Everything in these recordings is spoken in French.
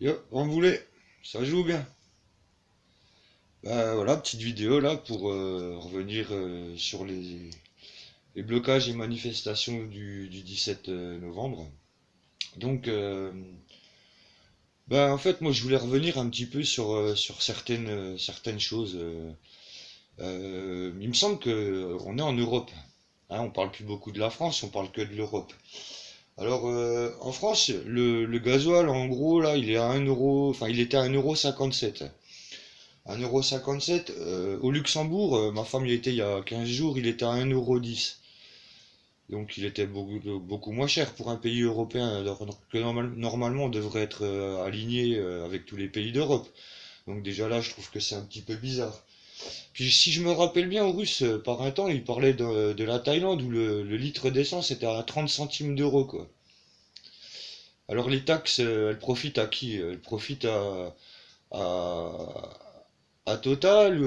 Yo, on voulait, ça joue bien. Bah voilà, petite vidéo là pour revenir sur les blocages et manifestations du 17 novembre. Donc, bah en fait, moi je voulais revenir un petit peu sur certaines choses. Il me semble que on est en Europe. Hein, on parle plus beaucoup de la France, on parle que de l'Europe. Alors, en France, le gasoil, en gros, là, il est à 1 euro, enfin, il était à 1,57 €. 1,57 €. Au Luxembourg, ma femme y était il y a 15 jours, il était à 1,10 €. Donc il était beaucoup moins cher pour un pays européen, alors que normalement on devrait être aligné avec tous les pays d'Europe. Donc déjà là, je trouve que c'est un petit peu bizarre. Puis si je me rappelle bien, aux Russes, par un temps, ils parlaient de la Thaïlande où le litre d'essence était à 30 centimes d'euros, quoi. Alors les taxes, elles profitent à qui? Elles profitent à, à Total,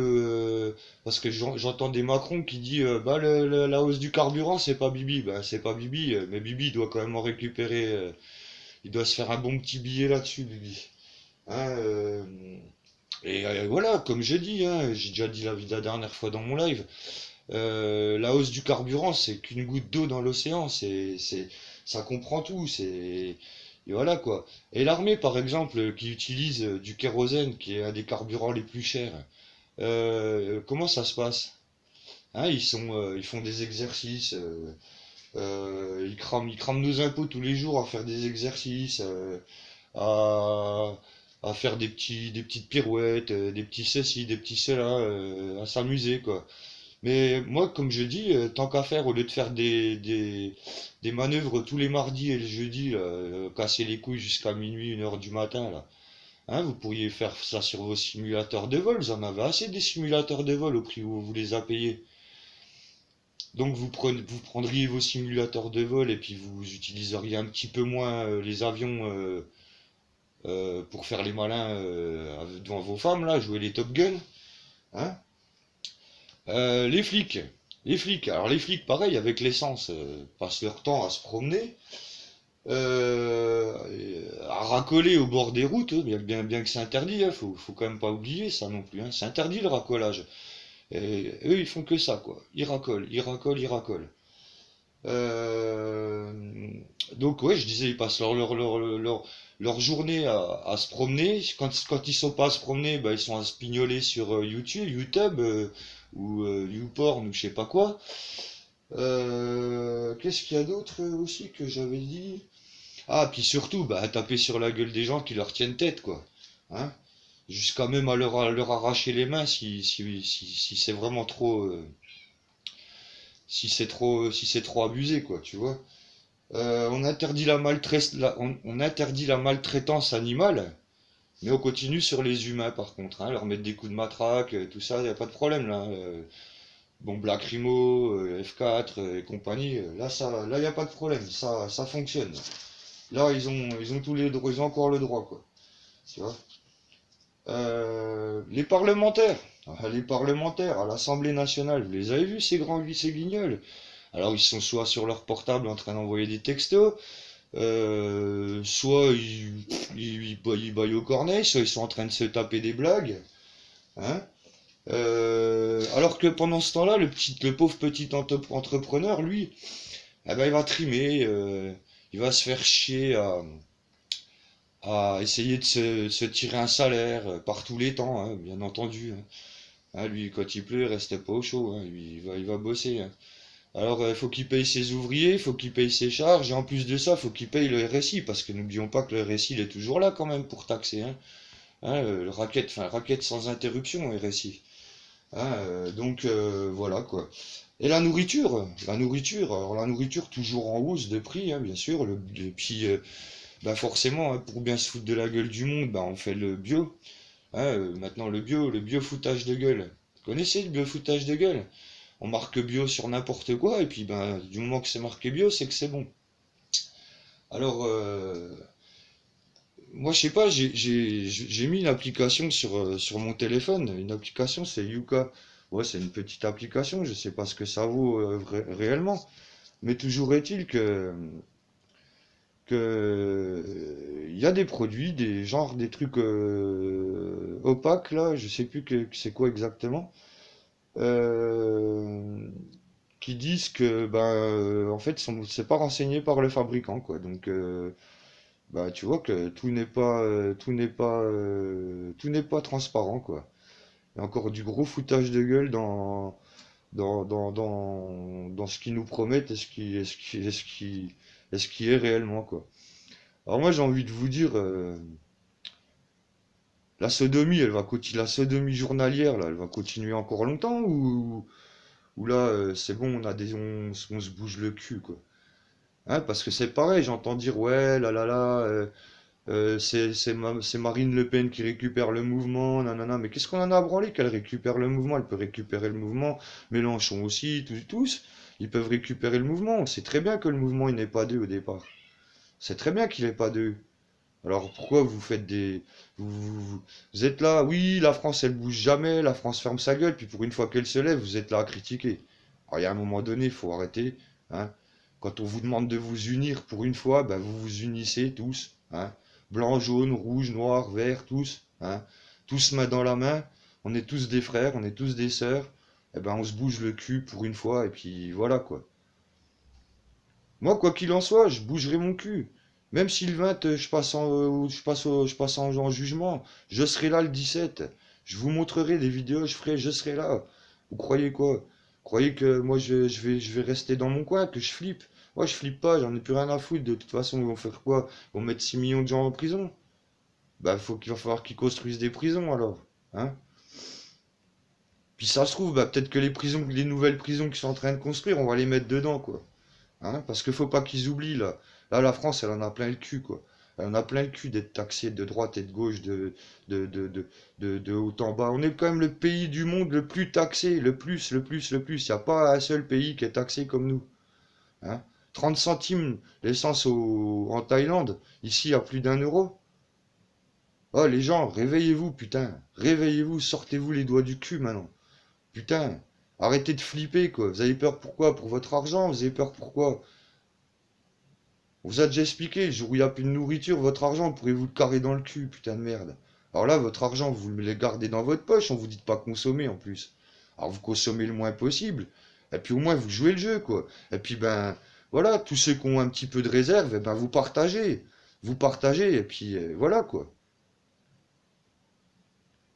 parce que j'entends des Macron qui dit bah la hausse du carburant c'est pas Bibi, bah c'est pas Bibi, mais Bibi doit quand même en récupérer, il doit se faire un bon petit billet là-dessus Bibi. Hein, et voilà, comme j'ai dit, hein, j'ai déjà dit la dernière fois dans mon live, la hausse du carburant c'est qu'une goutte d'eau dans l'océan, ça comprend tout, et voilà quoi. Et l'armée par exemple qui utilise du kérosène qui est un des carburants les plus chers. Comment ça se passe? Hein, ils font des exercices, ils crament nos impôts tous les jours à faire des exercices, à, à faire des petites pirouettes, des petits ceci, des petits cela, à s'amuser quoi. Mais moi, comme je dis, tant qu'à faire, au lieu de faire des manœuvres tous les mardis et le jeudi, là, casser les couilles jusqu'à minuit, 1 heure du matin, là. Hein, vous pourriez faire ça sur vos simulateurs de vol, vous en avez assez des simulateurs de vol au prix où vous les a payés. Donc vous prendriez vos simulateurs de vol et puis vous utiliseriez un petit peu moins les avions pour faire les malins devant vos femmes, là, jouer les Top Gun. Hein. Les flics. Les flics. Alors les flics, pareil, avec l'essence, passent leur temps à se promener, à racoler au bord des routes, bien que c'est interdit, hein, faut quand même pas oublier ça non plus, hein. C'est interdit le racolage. Et eux, ils font que ça, quoi. Ils racolent, ils racolent, ils racolent. Euh, donc, ouais, je disais, ils passent leur journée à se promener. Quand ils sont pas à se promener, bah, ils sont à se pignoler sur YouTube ou YouPorn ou je sais pas quoi. Qu'est-ce qu'il y a d'autre aussi que j'avais dit? Ah, puis surtout, bah, taper sur la gueule des gens qui leur tiennent tête, quoi. Hein? Jusqu'à même à leur arracher les mains si c'est vraiment trop, si c'est trop abusé, quoi, tu vois. On interdit la maltraitance animale, mais on continue sur les humains, par contre, hein, leur mettre des coups de matraque, tout ça, y a pas de problème, là. Bombe lacrymo, F4 et compagnie, là, y a pas de problème, ça fonctionne. Là, ils ont tous les droits, ils ont encore le droit, quoi. Tu vois. Les parlementaires. Ah, les parlementaires à l'Assemblée nationale, vous les avez vus, ces guignols? Alors, ils sont soit sur leur portable en train d'envoyer des textos, soit ils baillent au corneille, soit ils sont en train de se taper des blagues. Hein. Alors que pendant ce temps-là, le pauvre petit entrepreneur, lui, eh ben, il va trimer, il va se faire chier à essayer de se tirer un salaire par tous les temps, hein, bien entendu. Hein. Hein, lui, quand il pleut, il reste pas au chaud, hein, lui, il va bosser. Hein. Alors, il faut qu'il paye ses ouvriers, il faut qu'il paye ses charges, et en plus de ça, il faut qu'il paye le RSI, parce que n'oublions pas que le RSI, il est toujours là quand même pour taxer. Hein. Hein, le racket, enfin, racket sans interruption, RSI. Hein, donc, voilà quoi. Et la nourriture toujours en hausse de prix, hein, bien sûr. Et puis, bah forcément, hein, pour bien se foutre de la gueule du monde, bah on fait le bio. Hein, maintenant, le bio foutage de gueule. Vous connaissez le bio foutage de gueule? On marque bio sur n'importe quoi, et puis ben, du moment que c'est marqué bio, c'est que c'est bon. Alors, moi je sais pas, j'ai mis une application sur mon téléphone. Une application, c'est Yuka. Ouais, c'est une petite application, je sais pas ce que ça vaut réellement. Mais toujours est-il que que il y a des produits, des trucs opaques là, je sais plus que c'est quoi exactement, euh, qui disent que en fait c'est pas renseigné par le fabricant quoi. Donc bah tu vois que tout n'est pas transparent quoi. Il y a encore du gros foutage de gueule dans ce qu'ils nous promettent et ce qui est réellement quoi. Alors moi j'ai envie de vous dire, la sodomie, la sodomie journalière là, elle va continuer encore longtemps ou là c'est bon, on se bouge le cul quoi. Hein, parce que c'est pareil, j'entends dire ouais là, c'est Marine Le Pen qui récupère le mouvement, nanana, mais qu'est-ce qu'on en a à branler qu'elle récupère le mouvement? Elle peut récupérer le mouvement, Mélenchon aussi, tous, ils peuvent récupérer le mouvement. On sait très bien que le mouvement il n'est pas d'eux au départ. C'est très bien qu'il n'est pas d'eux. Alors pourquoi vous faites des... vous êtes là, oui, la France elle bouge jamais, la France ferme sa gueule, puis pour une fois qu'elle se lève, vous êtes là à critiquer. Alors il y a un moment donné, il faut arrêter, hein. Quand on vous demande de vous unir pour une fois, ben, vous vous unissez tous, hein. Blanc, jaune, rouge, noir, vert, tous, hein. Tous main dans la main, on est tous des frères, on est tous des sœurs, et ben on se bouge le cul pour une fois, et puis voilà quoi. Moi, quoi qu'il en soit, je bougerai mon cul. Même si le 20, je passe en jugement, je serai là le 17. Je vous montrerai des vidéos, je serai là. Vous croyez quoi? Vous croyez que moi je vais rester dans mon coin, que je flippe? Moi je flippe pas, j'en ai plus rien à foutre. De toute façon, ils vont faire quoi? Ils vont mettre 6 millions de gens en prison. Bah qu'il va falloir qu'ils construisent des prisons alors. Hein? Puis ça se trouve, bah, peut-être que les nouvelles prisons qu'ils sont en train de construire, on va les mettre dedans, quoi. Hein, parce qu'il faut pas qu'ils oublient là. Là, la France, elle en a plein le cul, quoi. Elle en a plein le cul d'être taxée de droite et de gauche, de, de, de, de haut en bas. On est quand même le pays du monde le plus taxé, le plus. Il n'y a pas un seul pays qui est taxé comme nous. Hein. 30 centimes l'essence en Thaïlande, ici à plus d'1 euro. Oh les gens, réveillez-vous, putain. Réveillez-vous, sortez-vous les doigts du cul maintenant. Putain, arrêtez de flipper, quoi. Vous avez peur pourquoi? Pour votre argent, vous avez peur pourquoi? On vous a déjà expliqué, le jour où il n'y a plus de nourriture, votre argent, vous pourrez vous le carrer dans le cul, putain de merde. Alors là, votre argent, vous le gardez dans votre poche, on vous dit de pas consommer en plus. Alors vous consommez le moins possible, et puis au moins vous jouez le jeu, quoi. Et puis ben, voilà, tous ceux qui ont un petit peu de réserve, eh ben vous partagez. Vous partagez, et puis voilà, quoi.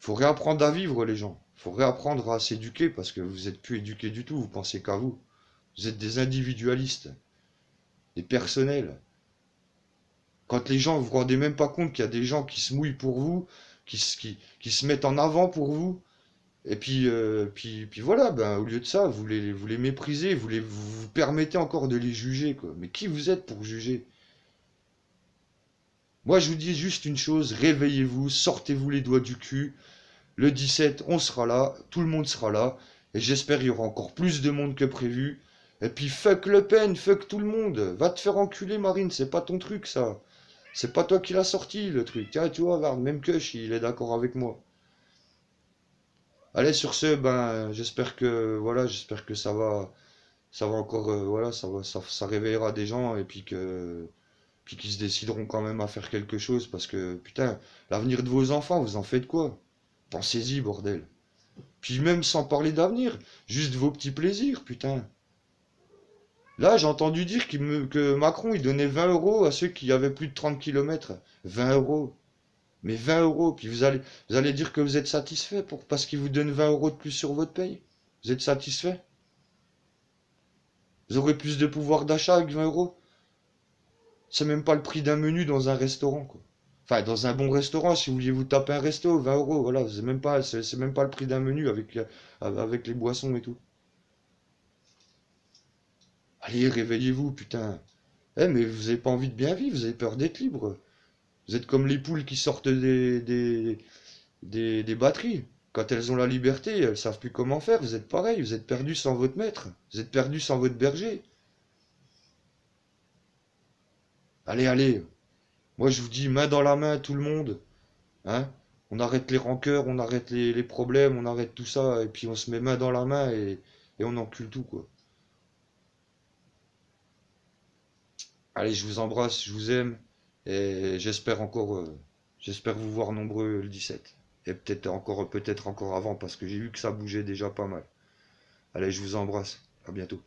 Faut réapprendre à vivre, les gens. Faut réapprendre à s'éduquer, parce que vous êtes plus éduqués du tout, vous pensez qu'à vous. Vous êtes des individualistes, des personnels. Quand les gens, vous vous rendez même pas compte qu'il y a des gens qui se mouillent pour vous, qui se mettent en avant pour vous, et puis, puis voilà, ben, au lieu de ça, vous les méprisez, vous vous permettez encore de les juger, quoi. Mais qui vous êtes pour juger? Moi, je vous dis juste une chose, réveillez-vous, sortez-vous les doigts du cul. Le 17, on sera là, tout le monde sera là, et j'espère qu'il y aura encore plus de monde que prévu. Et puis fuck Le Pen, fuck tout le monde. Va te faire enculer, Marine, c'est pas ton truc, ça. C'est pas toi qui l'as sorti, le truc. Tiens, tu vois, regarde, même Kush, il est d'accord avec moi. Allez, sur ce, ben, j'espère que ça va encore, voilà, ça réveillera des gens et puis qu'ils se décideront quand même à faire quelque chose parce que, putain, l'avenir de vos enfants, vous en faites quoi? Pensez-y, bordel. Puis même sans parler d'avenir, juste vos petits plaisirs, putain. Là, j'ai entendu dire que Macron, il donnait 20 euros à ceux qui avaient plus de 30 kilomètres. 20 euros. Mais 20 euros, puis vous allez dire que vous êtes satisfait parce qu'il vous donne 20 euros de plus sur votre paye. Vous êtes satisfait? Vous aurez plus de pouvoir d'achat avec 20 euros? C'est même pas le prix d'un menu dans un restaurant, quoi. Enfin, dans un bon restaurant, si vous vouliez vous taper un resto, 20 euros, voilà, c'est même pas le prix d'un menu avec les boissons et tout. Allez, réveillez-vous, putain. Eh, mais vous avez pas envie de bien vivre, vous avez peur d'être libre. Vous êtes comme les poules qui sortent des batteries. Quand elles ont la liberté, elles savent plus comment faire. Vous êtes pareil, vous êtes perdu sans votre maître. Vous êtes perdu sans votre berger. Allez, allez. Moi, je vous dis, main dans la main, tout le monde. Hein? On arrête les rancœurs, on arrête les problèmes, on arrête tout ça, et puis on se met main dans la main et on encule tout, quoi. Allez, je vous embrasse, je vous aime, et j'espère vous voir nombreux le 17. Et peut-être encore avant, parce que j'ai vu que ça bougeait déjà pas mal. Allez, je vous embrasse, à bientôt.